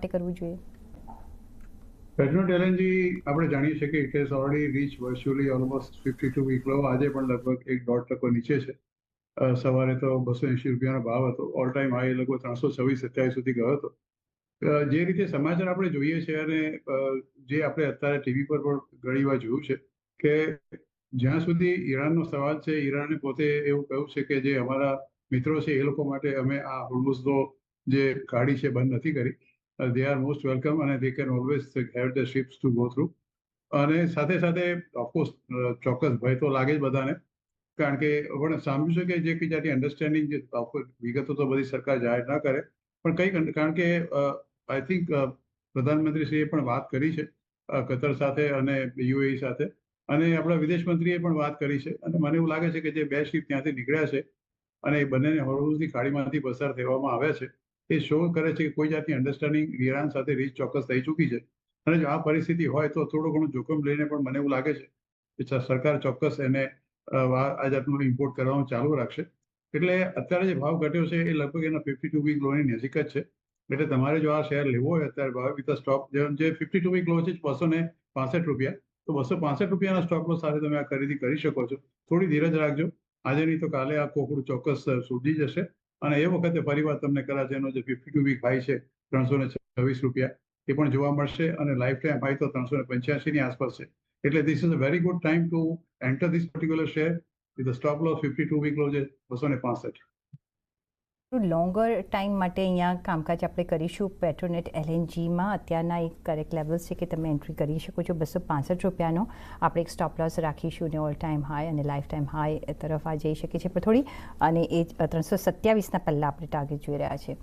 માટે કરવું જોઈએ? પેટ્રોનેટ એલએનજી આપણે જાણીએ છીએ કે it has already reach virtually almost 52 week low. આજે પણ લગભગ 1-1.5% નીચે છે. સવારે તો 280 રૂપિયાનો ભાવ હતો. ઓલ ટાઈમ હાઈ લગભગ 326-27 સુધી ગયો હતો. જે રીતે સમાચાર આપણે જોઈએ છે અને જે આપણે અત્યારે ટીવી પર પણ ઘણી વાર જોયું છે કે જ્યાં સુધી ઈરાનનો સવાલ છે, ઈરાને પોતે એવું કહ્યું છે કે જે અમારા મિત્રો છે એ લોકો માટે અમે આ હોર્મુઝનો જે ખાડી છે બંધ નથી કરી. દે આર મોસ્ટ વેલકમ અને they can always have the ships to go through. અને સાથે સાથે ઓફકોર્સ ચોક્કસ ભય તો લાગે જ બધાને, કારણ કે પણ સાંભળ્યું છે કે જે કંઈ જાતની અન્ડરસ્ટેન્ડિંગ વિગતો તો બધી સરકાર જાહેર ના કરે, પણ કંઈક કારણ કે આઈ થિંક પ્રધાનમંત્રીશ્રીએ પણ વાત કરી છે કતર સાથે અને યુએઈ સાથે, અને આપણા વિદેશ મંત્રીએ પણ વાત કરી છે. અને મને એવું લાગે છે કે જે 2 શિપ ત્યાંથી નીકળ્યા છે અને એ બંનેને હોર્મુઝની ખાડીમાંથી પસાર થવામાં આવ્યા છે, એ શો કરે છે કે કોઈ જાતની અન્ડરસ્ટેન્ડિંગ ઈરાન સાથે રીચ ચોક્કસ થઈ ચૂકી છે. અને જો આ પરિસ્થિતિ હોય તો થોડું ઘણું જોખમ લઈને પણ મને એવું લાગે છે કે સરકાર ચોક્કસ એને આ જાતનું ઇમ્પોર્ટ કરવાનું ચાલુ રાખશે. એટલે અત્યારે જે ભાવ ઘટ્યો છે એ લગભગ એના 52 વીક લોની નજીક જ છે. એટલે તમારે જો આ શેર લેવો હોય અત્યારે ભાવ વિથ સ્ટોપ જે 52 વીક લો છે 265 રૂપિયા, તો 265 રૂપિયાના સ્ટોપ લો સાથે તમે આ ખરીદી કરી શકો છો. થોડી ધીરજ રાખજો, આજે નહીં તો કાલે આ કોકડું ચોક્કસ સૂજી જશે. અને એ વખતે ફરીવાર તમને કદાચ એનો જે 52 વીક હાઈ છે 326 રૂપિયા એ પણ જોવા મળશે, અને લાઈફ ટાઈમ હાઈ તો 385 ની આસપાસ છે. એટલે this is a very good time to enter this particular share with stop loss 52 week low છે 265. લોંગર ટાઈમ માટે અહીંયા કામકાજ આપણે કરીશું. પેટ્રોનેટ એલએનજીમાં અત્યારના એક કરેક્ટ લેવલ્સ છે કે તમે એન્ટ્રી કરી શકો છો. 265 રૂપિયાનો આપણે એક સ્ટોપ લોસ રાખીશું ને ઓલ ટાઈમ હાઈ અને લાઈફ ટાઈમ હાઈ તરફ આ જઈ શકે છે પણ થોડી, અને એ 327ના પહેલાં આપણે ટાર્ગેટ જોઈ રહ્યા છે.